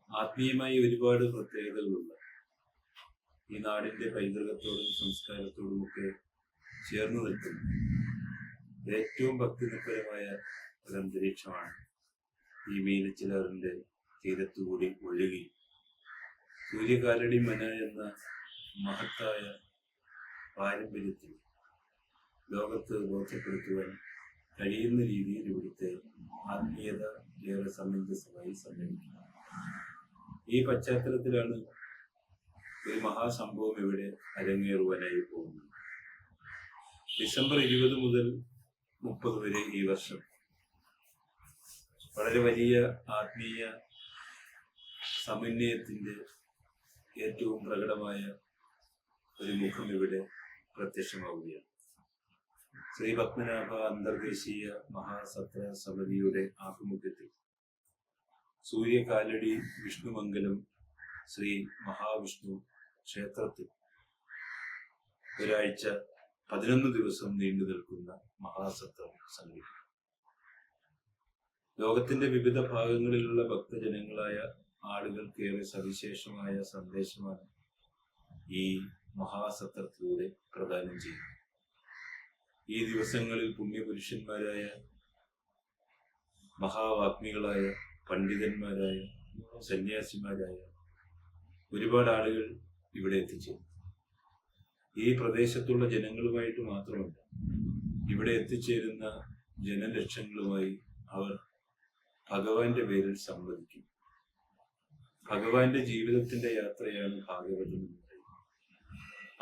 ആത്മീയമായി ഒരുപാട് പ്രത്യേകതകളുള്ള ഈ നാടിന്റെ പൈതൃകത്തോടും സംസ്കാരത്തോടുമൊക്കെ ചേർന്ന് നിൽക്കുന്ന ഏറ്റവും ഭക്തിനിർഭരമായ ഒരു അന്തരീക്ഷമാണ് ഈ മീനച്ചിലാറിന്റെ തീരത്തുകൂടി ഒഴുകി സൂര്യകാലടി മന എന്ന മഹത്തായ പാരമ്പര്യത്തിൽ ലോകത്ത് ബോധ്യപ്പെടുത്തുവാൻ കഴിയുന്ന രീതിയിൽ ഇവിടുത്തെ ആത്മീയത ഏറെ സമഞ്ജസമായി സമ്മേളിക്കുന്നു. ഈ പശ്ചാത്തലത്തിലാണ് ഒരു മഹാസംഭവം ഇവിടെ അരങ്ങേറുവാനായി പോകുന്നത്. ഡിസംബർ 20 മുതൽ 30 വരെ ഈ വർഷം വളരെ വലിയ ആത്മീയ സമന്വയത്തിന്റെ ഏറ്റവും പ്രകടമായ ഒരു മുഖം ഇവിടെ പ്രത്യക്ഷമാവുകയാണ്. ശ്രീ പത്മനാഭ അന്തർദേശീയ മഹാസത്ര സമിതിയുടെ ആഭിമുഖ്യത്തിൽ സൂര്യകാലടി വിഷ്ണുമംഗലം ശ്രീ മഹാവിഷ്ണു ക്ഷേത്രത്തിൽ ഒരാഴ്ച 11 ദിവസം നീണ്ടു നിൽക്കുന്ന മഹാസത്രം സംഘടിപ്പിക്കും. ലോകത്തിന്റെ വിവിധ ഭാഗങ്ങളിലുള്ള ഭക്തജനങ്ങളായ ആളുകൾക്കേറെ സവിശേഷമായ സന്ദേശമാണ് ഈ മഹാസത്രത്തിലൂടെ പ്രദാനം ചെയ്യുന്നത്. ഈ ദിവസങ്ങളിൽ പുണ്യപുരുഷന്മാരായ മഹാവാഗ്മികളായ പണ്ഡിതന്മാരായ സന്യാസിമാരായ ഒരുപാട് ആളുകൾ ഇവിടെ എത്തിച്ചേരും. ഈ പ്രദേശത്തുള്ള ജനങ്ങളുമായിട്ട് മാത്രമല്ല, ഇവിടെ എത്തിച്ചേരുന്ന ജനലക്ഷങ്ങളുമായി അവർ ഭഗവാന്റെ പേരിൽ സംവദിക്കും. ഭഗവാന്റെ ജീവിതത്തിന്റെ യാത്രയാണ് ഭാഗവതം എന്ന് പറയുന്നത്.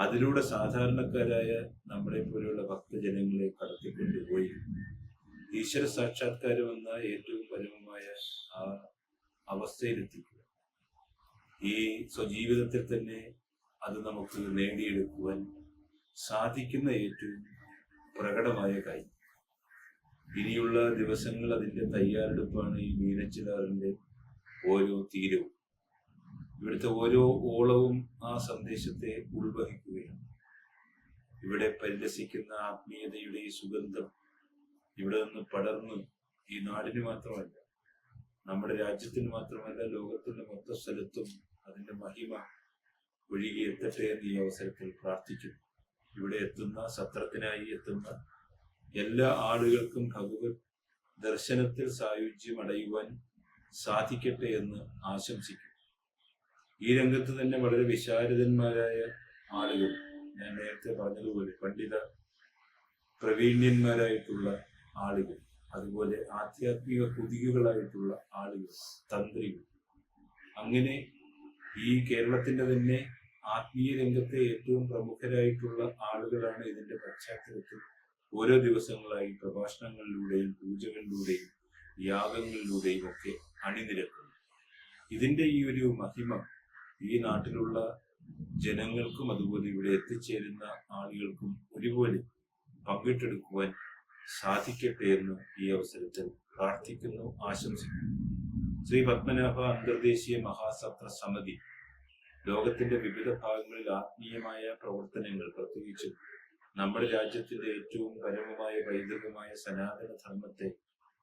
അതിലൂടെ സാധാരണക്കാരായ നമ്മളെ പോലെയുള്ള ഭക്തജനങ്ങളെ കടത്തിക്കൊണ്ടുപോയി ഈശ്വര സാക്ഷാത്കാരം എന്ന ഏറ്റവും പരമമായ ആ അവസ്ഥയിലെത്തിക്കുക. ഈ സ്വജീവിതത്തിൽ തന്നെ അത് നമുക്ക് നേടിയെടുക്കുവാൻ സാധിക്കുന്ന ഏറ്റവും പ്രകടമായ കാര്യം. ഇനിയുള്ള ദിവസങ്ങൾ അതിന്റെ തയ്യാറെടുപ്പാണ്. ഈ മീനച്ചിലാറിന്റെ ഓരോ തീരവും, ഇവിടുത്തെ ഓരോ ഓളവും ആ സന്ദേശത്തെ ഉൾവഹിക്കുകയാണ്. ഇവിടെ പരിലസിക്കുന്ന ആത്മീയതയുടെ ഈ സുഗന്ധം ഇവിടെ നിന്ന് പടർന്ന് ഈ നാടിന് മാത്രമല്ല, നമ്മുടെ രാജ്യത്തിന് മാത്രമല്ല, ലോകത്തിന്റെ മൊത്ത സ്ഥലത്തും അതിന്റെ മഹിമ ഒഴുകി എത്തട്ടെ എന്ന് ഈ അവസരത്തിൽ പ്രാർത്ഥിക്കുന്നു. ഇവിടെ എത്തുന്ന, സത്രത്തിനായി എത്തുന്ന എല്ലാ ആളുകൾക്കും ഭഗവത് ദർശനത്തിൽ സായുജ്യം അടയുവാൻ സാധിക്കട്ടെ എന്ന് ആശംസിക്കുന്നു. ഈ രംഗത്ത് തന്നെ വളരെ വിശാരദന്മാരായ ആളുകൾ, ഞാൻ നേരത്തെ പറഞ്ഞതുപോലെ പണ്ഡിത പ്രവീണ്യന്മാരായിട്ടുള്ള ആളുകൾ, അതുപോലെ ആധ്യാത്മിക കുതികളായിട്ടുള്ള ആളുകൾ, തന്ത്രികൾ, അങ്ങനെ ഈ കേരളത്തിന്റെ തന്നെ ആത്മീയ രംഗത്തെ ഏറ്റവും പ്രമുഖരായിട്ടുള്ള ആളുകളാണ് ഇതിന്റെ പശ്ചാത്തലത്തിൽ ഓരോ ദിവസങ്ങളായി പ്രഭാഷണങ്ങളിലൂടെയും പൂജകളിലൂടെയും യാഗങ്ങളിലൂടെയും ഒക്കെ അണിനിരക്കുന്നു. ഇതിന്റെ ഈ ഒരു മഹിമ ഈ നാട്ടിലുള്ള ജനങ്ങൾക്കും അതുപോലെ ഇവിടെ എത്തിച്ചേരുന്ന ആളുകൾക്കും ഒരുപോലെ പങ്കിട്ടെടുക്കുവാൻ സാധിക്കട്ടെ എന്ന് ഈ അവസരത്തിൽ പ്രാർത്ഥിക്കുന്നു, ആശംസിക്കുന്നു. ശ്രീ പത്മനാഭ അന്തർദേശീയ മഹാസത്ര സമിതി ലോകത്തിന്റെ വിവിധ ഭാഗങ്ങളിൽ ആത്മീയമായ പ്രവർത്തനങ്ങൾ, പ്രത്യേകിച്ച് നമ്മുടെ രാജ്യത്തിന്റെ ഏറ്റവും പരമമായ പൈതൃകമായ സനാതന ധർമ്മത്തെ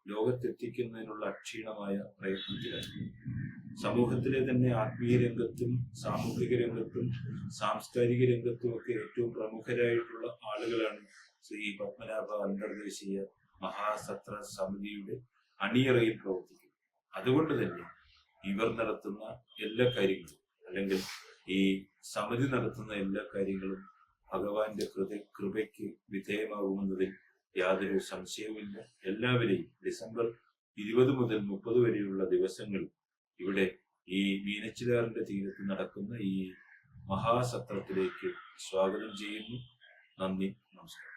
ലോകത്തെത്തിക്കുന്നതിനുള്ള അക്ഷീണമായ പ്രയത്നത്തിലാണ്. സമൂഹത്തിലെ തന്നെ ആത്മീയ രംഗത്തും സാമൂഹിക രംഗത്തും സാംസ്കാരിക രംഗത്തും ഒക്കെ ഏറ്റവും പ്രമുഖരായിട്ടുള്ള ആളുകളാണ് ശ്രീ പത്മനാഭ അന്തർദേശീയ മഹാസത്ര സമിതിയുടെ അണിയറയിൽ പ്രവർത്തിക്കുന്നത്. അതുകൊണ്ട് തന്നെ ഇവർ നടത്തുന്ന എല്ലാ കാര്യങ്ങളും, അല്ലെങ്കിൽ ഈ സമിതി നടത്തുന്ന എല്ലാ കാര്യങ്ങളും ഭഗവാന്റെ കൃപയ്ക്ക് വിധേയമാകുമെന്നതിൽ യാതൊരു സംശയവുമില്ല. എല്ലാവരെയും ഡിസംബർ 20 മുതൽ 30 വരെയുള്ള ദിവസങ്ങൾ ഇവിടെ ഈ മീനച്ചിലാറിന്റെ തീരത്ത് നടക്കുന്ന ഈ മഹാസത്രത്തിലേക്ക് സ്വാഗതം ചെയ്യുന്നു. നന്ദി, നമസ്കാരം.